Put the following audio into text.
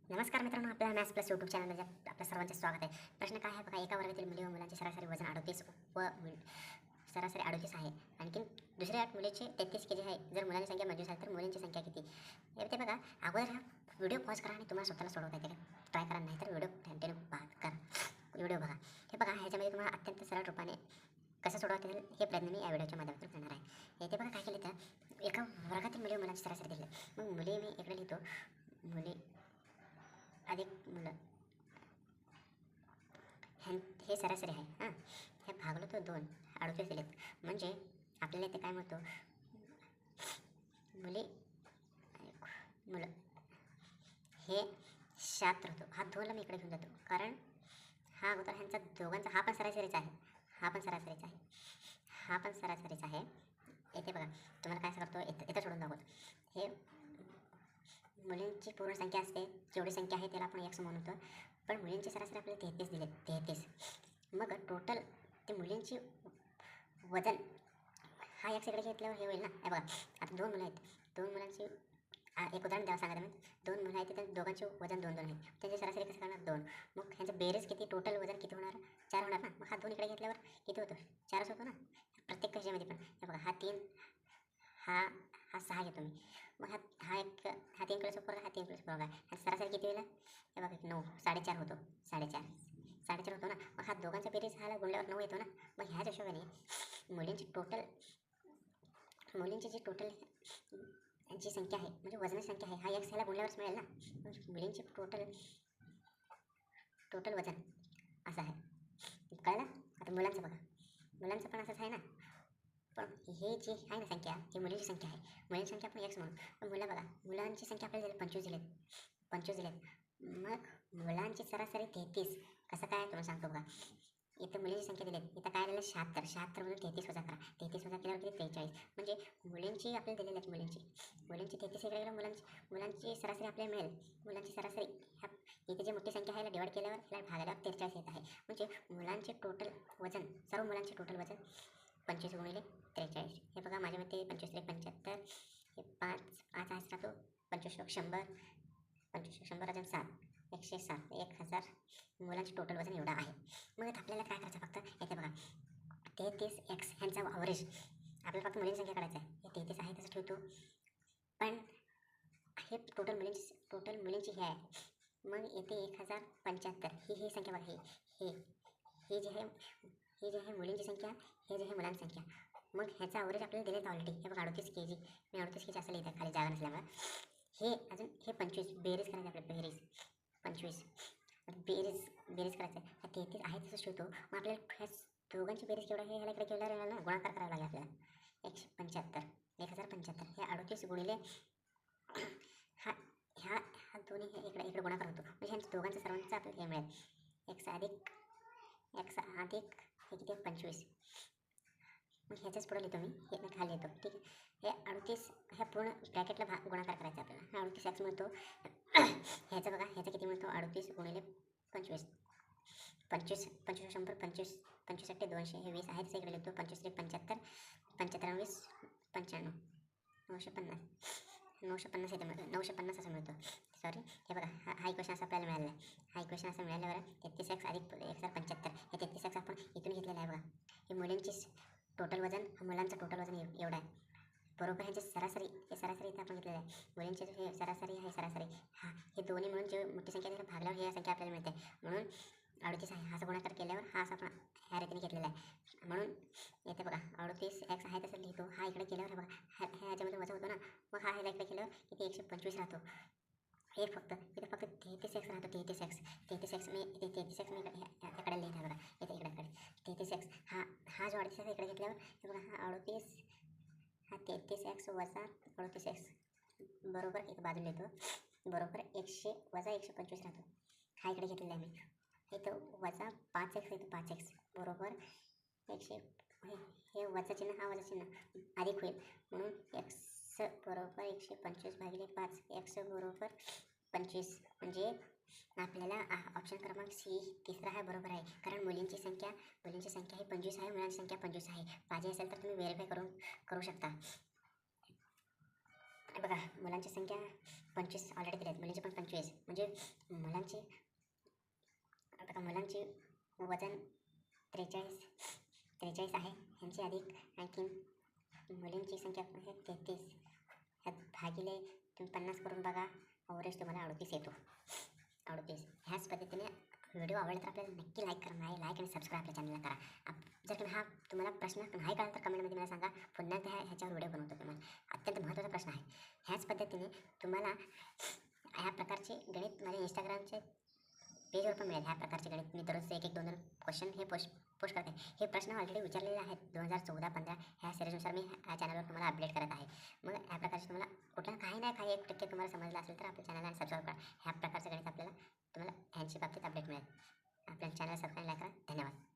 नमस्कार मित्रांनो, आपल्या मॅथ्स प्लस यूट्यूब चॅनलमध्ये आपल्या सर्वांचे स्वागत आहे. प्रश्न काय आहे बघा, एका वर्गातील मुली व मुलांचे सरासरी वजन 38 व सरासरी 38 आहे. आणखी दुसऱ्या मुलीचे 33 केजी आहे. जर मुलांची संख्या 25 आहे तर मुलींची संख्या किती? ते बघा, अगोदर हा व्हिडिओ पॉज करा आणि तुम्हाला स्वतःला सोडवता येते का ट्राय करा, नाही तर व्हिडिओ कंटिन्यू करा. व्हिडिओ बघा. हे बघा, ह्याच्यामध्ये तुम्हाला अत्यंत सरळ रूपाने कसं सोडवता येईल हे प्रयत्न मी या व्हिडिओच्या माध्यमातून करणार आहे. येथे बघा काय केलं तर एका वर्गातील मुली व मुलांची सरासरी दिली. मग मुली मी इकडे लिहितो, मुली अधिक मुलं हे सरासरी आहे. हां, हे भागलो तो 2 38 दिलेत. म्हणजे आपल्याला इथे काय म्हणतो, मुली मुलं हे 76 होतो. हा 2ला मी इकडे घेऊन जातो, कारण हा अगोदर ह्यांचा दोघांचा हा पण सरासरीचा आहे, हा पण सरासरीचा आहे, हा पण सरासरीचा आहे. येथे बघा, तुम्हाला काय करतो, इथं सोडून दाखवतो. हे मुलींची पूर्ण संख्या असते, जेवढी संख्या आहे त्याला आपण एक्स म्हणतो, पण मुलींची सरासरी आपल्याला 33 दिले, 33. मग टोटल ते मुलींची वजन हा एक्स इकडे घेतल्यावर हे होईल ना. हे बघा, आता 2 मुलं आहेत, 2 मुलांची एक उदाहरण द्यावं सांगा तुम्ही. 2 मुलं आहेत, तर दोघांचे वजन 2 आहे. त्यांची सरासरी कसं करणार, 2. मग ह्यांचं बेरीज किती, टोटल वजन किती होणार, 4 होणार ना. मग हा 2 इकडे घेतल्यावर किती होतो, 4च होतो ना प्रत्येक ह्याच्यामध्ये पण. हे बघा, हा 3, हा 6 घेतो मी. मग हा 3 किलोचा पोरगा, हा 3 किलोचा पोरगा आहे. ह्याची सरासरी किती होईल, हे बघा 9, 4.5 होतो, 4.5 होतो ना. मग हा दोघांचा बेरीज हाला गुणल्यावर 9 येतो ना. मग ह्याच हिशोबाने मुलींची जी टोटल जी संख्या आहे, म्हणजे वजनाची संख्या आहे, हा एक्स ह्याला गुणल्यावरच मिळेल ना. मुलींची टोटल वजन असं आहे. कळलं? आता मुलांचं बघा, मुलांचं पण असंच आहे ना. पण हे जे आहे ना संख्या, ही मुलींची संख्या आहे. मुलींची संख्या आपण एक्स म्हणून. पण मुलं बघा, मुलांची संख्या आपल्याला दिली 25 दिलेत. मग मुलांची सरासरी 33. कसं काय तुम्हाला सांगतो बघा. इथं मुलींची संख्या दिली, इथं काय दिलं 76 म्हणून 33 वजा करा. 33 वजा केल्यावर किती, 43. म्हणजे मुलींची आपल्याला दिलेली आहे, मुलींची 33 इकडे गेलं. मुलांची सरासरी आपल्याला मिळेल. मुलांची सरासरी ह्या इथे जी मोठी संख्या आहे याला डिवाइड केल्यावर याला भागायला 43 येत आहे. म्हणजे मुलांचे टोटल वजन, सर्व मुलांचे टोटल वजन 25 गुणिले 43. हे बघा, माझ्या मते 25 75, हे 5 आहेच राहतो, 25 100, 25 100 अजून 7, 107, 1000 मुलांचे टोटल वजन एवढं आहे. मग आपल्याला काय करायचं, फक्त येथे बघा 33x ह्यांचा ॲव्हरेज आपल्याला फक्त मुलींची संख्या काढायचं आहे. हे 33 आहे तसं ठेवतो, पण हे टोटल मुलींची हे आहे. मग येथे 1075 ही संख्या बघा, ही जी आहे मुलींची संख्या, हे जे आहे मुलांची संख्या. मग ह्याचा ॲव्हरेज आपल्याला दिलेत ऑलरेडी. हे बघा 38 केजी, मी 38 केजी असं लिहितं खाली जागा नसल्यामुळे. हे अजून हे 25 बेरीज करायचं आपल्याला, बेरीज 25 बेरीज करायचं आहे. 33 आहे तसंच ठेवतो. मग आपल्याला ह्या दोघांची बेरीज केवढं आहे, ह्याला इकडे केवढं राहिलं ना, गुणाकार करावा लागेल आपल्याला. 1075 हे 38 गुणिले हा दोन्ही हे इकडे गुणाकार होतो. म्हणजे ह्यांच्या दोघांचं सर्वांचं आपल्याला हे मिळेल, एक्स अधिक हे किती 25. मग ह्याच्याच पुढे लिहितो मी, हे खाली येतो, ठीक आहे. हे 38 ह्या पूर्ण ब्रॅकेटला गुणाकार करायचा आपल्याला. 38 एक्स मिळतो. ह्याचं बघा, ह्याचं किती मिळतो, 38 गुणिले 25, 25 25 100, 25 25 200, हे 20 आहे तसं इकडे लिहितो. 25 75, 75 20 95, 950 येते, 950 असं मिळतो. सॉरी, हे बघा, हा इक्वेशन असं आपल्याला मिळालेला आहे. हा इक्वेशन असं मिळाल्यावर 33x अधिक 1075, हे 33x आपण इथून घेतलेलं आहे बघा. हे मुलींची टोटल वजन, मुलांचं टोटल वजन एवढं आहे. बरोबर ह्यांची सरासरी, हे सरासरी इथं आपण घेतलेलं आहे. मुलींची हे सरासरी आहे, सरासरी हे दोन्ही मिळून जे मोठी संख्या त्याला भागल्यावर ही संख्या आपल्याला मिळते. म्हणून 38 आहे, हा गुणाकार केल्यावर हा असं आपण ह्या रीतीने घेतलेला आहे. म्हणून येते बघा 38x आहे तसं लिहितो. हा इकडे केल्यावर बघा, ह्याच्यामध्ये वजा होतो ना. मग हा ह्याला इकडे केल्यावर किती 125 राहतो. हे फक्त इथे फक्त 33x राहतो. 33x मी याकडे लिहित आहे बघा, इकडे 33x. हा जो 38 इकडे घेतल्यावर हे बघा, हा 33x वजा 38x बरोबर एक बाजू लिहितो, बरोबर 100 वजा 125 राहतो. हा इकडे घेतलेला आहे मी. इथं वजा 5x येतो, 5x बरोबर 100, हे वजा चिन्ह, हा वजा चिन्ह अधिक होईल. म्हणून x बरोबर 125 भागिले 5, x बरोबर 25. म्हणजे आपल्याला ऑप्शन क्रमांक सी तिसरा आहे बरोबर आहे. कारण मुलींची संख्या ही 25 आहे, मुलांची संख्या 25 आहे. पाहिजे असेल तर तुम्ही व्हेरीफाय करू शकता. बघा, मुलांची संख्या 25 ऑलरेडी दिली आहे, मुलींची पण 25, म्हणजे मुलांची वजन 43 आहे. ह्यांची अधिक आणखीन मुलींची संख्या आहे 33. ह्यात भागिले तुम्ही 50 करून बघा, अवरेज तुम्हाला 38 येतो. 38. ह्याच पद्धतीने व्हिडिओ आवडला तर आपल्याला नक्की लाईक करा. नाही लाईक आणि सबस्क्राईब आपल्या चॅनलला करा. जर तुम्ही तुम्हाला प्रश्न नाही कळला तर कमेंटमध्ये मला सांगा. पुन्हा एकदा ह्याच्यावर व्हिडिओ बनवतो तुम्हाला. अत्यंत महत्त्वाचा प्रश्न आहे. ह्याच पद्धतीने तुम्हाला ह्या प्रकारचे गणित माझ्या इंस्टाग्रामचे पेजवर पण मिळेल. ह्या प्रकारचे गणित मी दररोज एक 2 क्वेश्चन हे पोस्ट करते. हे प्रश्न ऑलरेडी विचारलेले आहेत 2014-15 ह्या सिरीजनुसार मी ह्या चॅनलवर तुम्हाला अपडेट करत आहे. मग ह्या प्रकारचे तुम्हाला कुठं काही नाही काही 1% तुम्हाला समजलं असेल तर आपल्या चॅनलला सबस्क्राईब करा. ह्या प्रकारचं गणित तुम्हाला ह्यांची बाबतीत अपडेट मिळेल. आपल्या चॅनल सबस्क्राईब करा. धन्यवाद.